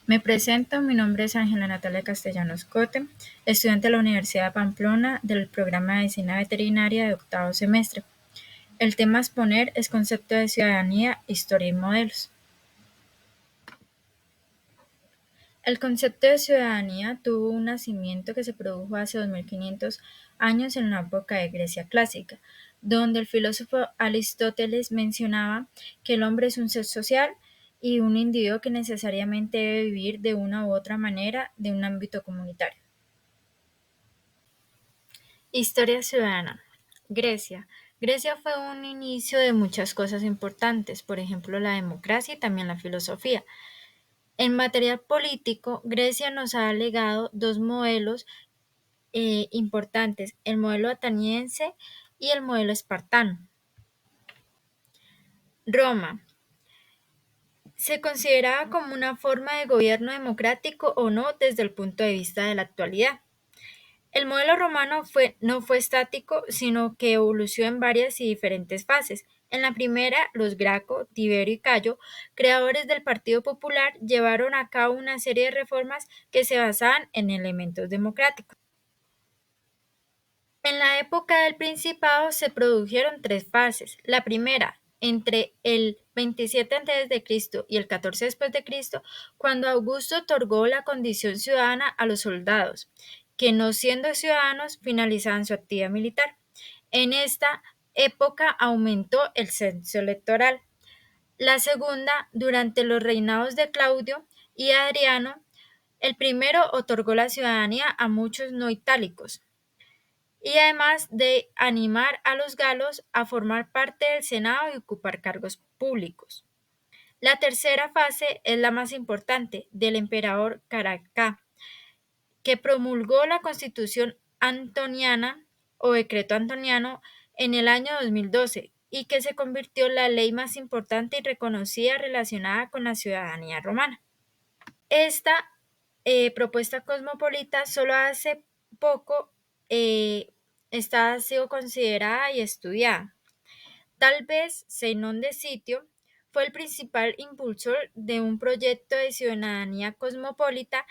Me presento, mi nombre es Ángela Natalia Castellanos Cote, estudiante de la Universidad de Pamplona del programa de Medicina Veterinaria de octavo semestre. El tema a exponer es concepto de ciudadanía, historia y modelos. El concepto de ciudadanía tuvo un nacimiento que se produjo hace 2500 años en la época de Grecia clásica, donde el filósofo Aristóteles mencionaba que el hombre es un ser social y un individuo que necesariamente debe vivir de una u otra manera de un ámbito comunitario. Historia ciudadana. Grecia. Grecia fue un inicio de muchas cosas importantes, por ejemplo la democracia y también la filosofía. En material político, Grecia nos ha legado dos modelos importantes, el modelo ateniense y el modelo espartano. Roma. Se consideraba como una forma de gobierno democrático o no desde el punto de vista de la actualidad. El modelo romano no fue estático, sino que evolucionó en varias y diferentes fases. En la primera, los Graco, Tiberio y Cayo, creadores del Partido Popular, llevaron a cabo una serie de reformas que se basaban en elementos democráticos. En la época del Principado se produjeron tres fases. La primera, entre el 27 a.C. y el 14 después de Cristo, cuando Augusto otorgó la condición ciudadana a los soldados, que no siendo ciudadanos finalizaban su actividad militar. En esta época aumentó el censo electoral. La segunda, durante los reinados de Claudio y Adriano, el primero otorgó la ciudadanía a muchos no itálicos y además de animar a los galos a formar parte del Senado y ocupar cargos públicos. La tercera fase es la más importante, del emperador Caracá, que promulgó la Constitución Antoniana o Decreto Antoniano en el año 2012 y que se convirtió en la ley más importante y reconocida relacionada con la ciudadanía romana. Esta propuesta cosmopolita solo hace poco ha sido considerada y estudiada. Tal vez Zenón de Sitio fue el principal impulsor de un proyecto de ciudadanía cosmopolita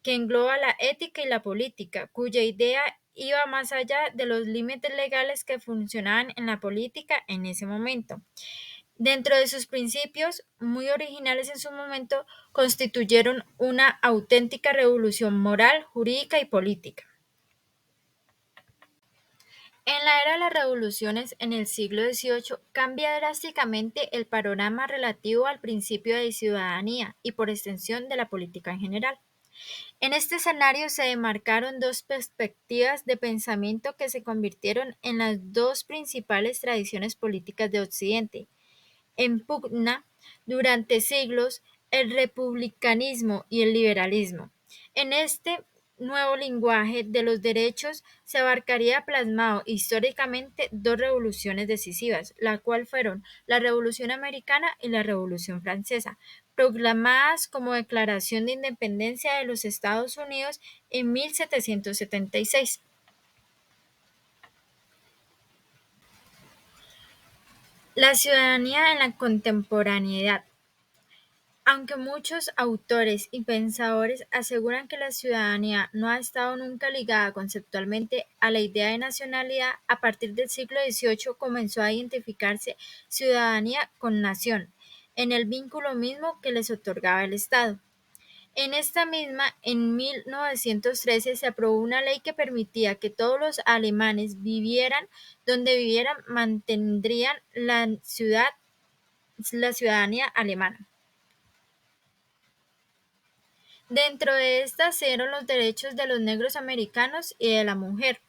que engloba la ética y la política, cuya idea iba más allá de los límites legales que funcionaban en la política en ese momento. Dentro de sus principios, muy originales en su momento, constituyeron una auténtica revolución moral, jurídica y política. En la era de las revoluciones en el siglo XVIII cambia drásticamente el panorama relativo al principio de ciudadanía y por extensión de la política en general. En este escenario se demarcaron dos perspectivas de pensamiento que se convirtieron en las dos principales tradiciones políticas de Occidente. En pugna durante siglos el republicanismo y el liberalismo. En este nuevo lenguaje de los derechos se abarcaría plasmado históricamente dos revoluciones decisivas, las cuales fueron la Revolución Americana y la Revolución Francesa, proclamadas como Declaración de Independencia de los Estados Unidos en 1776. La ciudadanía en la contemporaneidad. Aunque muchos autores y pensadores aseguran que la ciudadanía no ha estado nunca ligada conceptualmente a la idea de nacionalidad, a partir del siglo XVIII comenzó a identificarse ciudadanía con nación, en el vínculo mismo que les otorgaba el Estado. En esta misma, en 1913, se aprobó una ley que permitía que todos los alemanes vivieran donde vivieran, mantendrían la ciudadanía alemana. Dentro de estas se dieron los derechos de los negros americanos y de la mujer.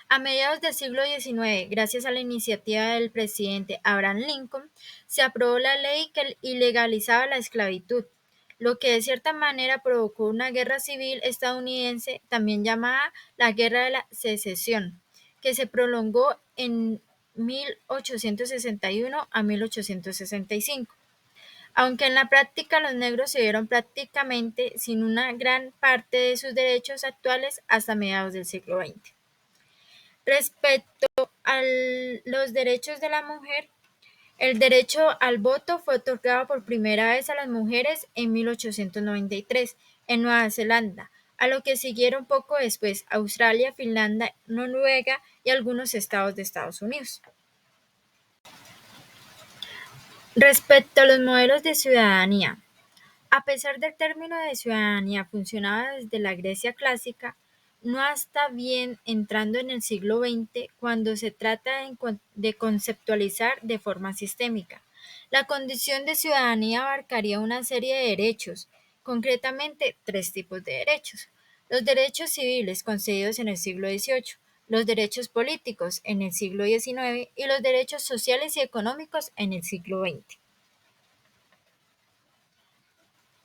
A mediados del siglo XIX, gracias a la iniciativa del presidente Abraham Lincoln, se aprobó la ley que ilegalizaba la esclavitud, lo que de cierta manera provocó una guerra civil estadounidense, también llamada la Guerra de la Secesión, que se prolongó en 1861 a 1865. Aunque en la práctica los negros se vieron prácticamente sin una gran parte de sus derechos actuales hasta mediados del siglo XX. Respecto a los derechos de la mujer, El derecho al voto fue otorgado por primera vez a las mujeres en 1893 en Nueva Zelanda, a lo que siguieron poco después Australia, Finlandia, Noruega y algunos estados de Estados Unidos. Respecto a los modelos de ciudadanía, a pesar del término de ciudadanía funcionaba desde la Grecia clásica, no está bien entrando en el siglo XX cuando se trata de conceptualizar de forma sistémica. La condición de ciudadanía abarcaría una serie de derechos, concretamente tres tipos de derechos. Los derechos civiles concedidos en el siglo XVIII, los derechos políticos en el siglo XIX y los derechos sociales y económicos en el siglo XX.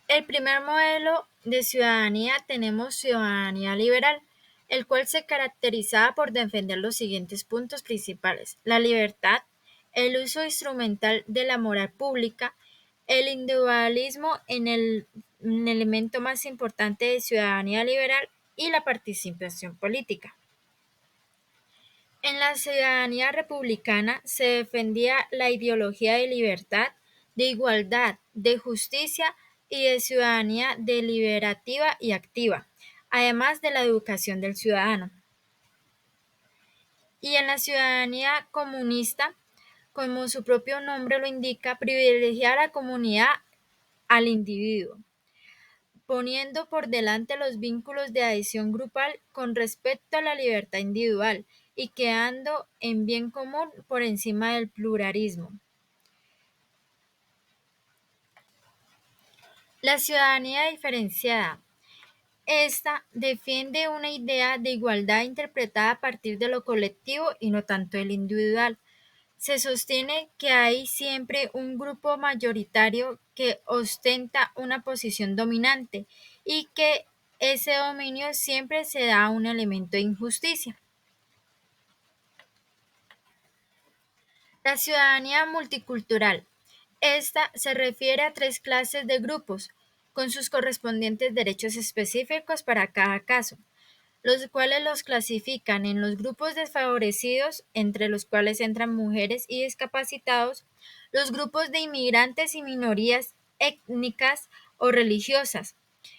El primer modelo de ciudadanía tenemos ciudadanía liberal, el cual se caracterizaba por defender los siguientes puntos principales: la libertad, el uso instrumental de la moral pública, el individualismo en el elemento más importante de ciudadanía liberal y la participación política. En la ciudadanía republicana se defendía la ideología de libertad, de igualdad, de justicia y de ciudadanía deliberativa y activa, además de la educación del ciudadano. Y en la ciudadanía comunista, como su propio nombre lo indica, privilegia a la comunidad al individuo, poniendo por delante los vínculos de adhesión grupal con respecto a la libertad individual y quedando en bien común por encima del pluralismo. La ciudadanía diferenciada. Esta defiende una idea de igualdad interpretada a partir de lo colectivo y no tanto del individual. Se sostiene que hay siempre un grupo mayoritario que ostenta una posición dominante y que ese dominio siempre se da a un elemento de injusticia. La ciudadanía multicultural. Esta se refiere a tres clases de grupos, con sus correspondientes derechos específicos para cada caso, los cuales los clasifican en los grupos desfavorecidos, entre los cuales entran mujeres y discapacitados, los grupos de inmigrantes y minorías étnicas o religiosas,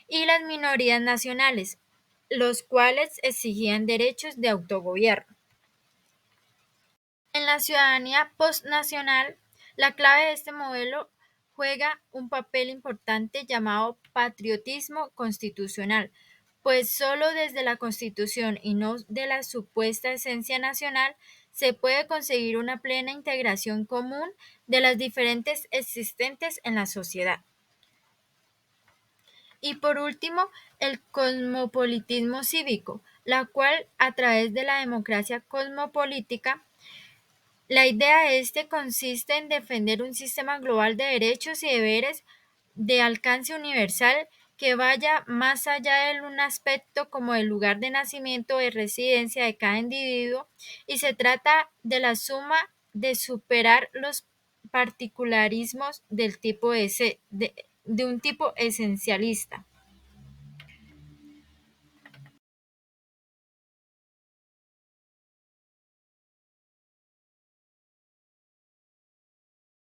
y las minorías nacionales, los cuales exigían derechos de autogobierno. En la ciudadanía postnacional, la clave de este modelo juega un papel importante llamado patriotismo constitucional, pues solo desde la Constitución y no de la supuesta esencia nacional se puede conseguir una plena integración común de las diferentes existentes en la sociedad. Y por último, el cosmopolitismo cívico, la cual a través de la democracia cosmopolítica la idea de este consiste en defender un sistema global de derechos y deberes de alcance universal que vaya más allá de un aspecto como el lugar de nacimiento o de residencia de cada individuo, y se trata de la suma de superar los particularismos de un tipo esencialista.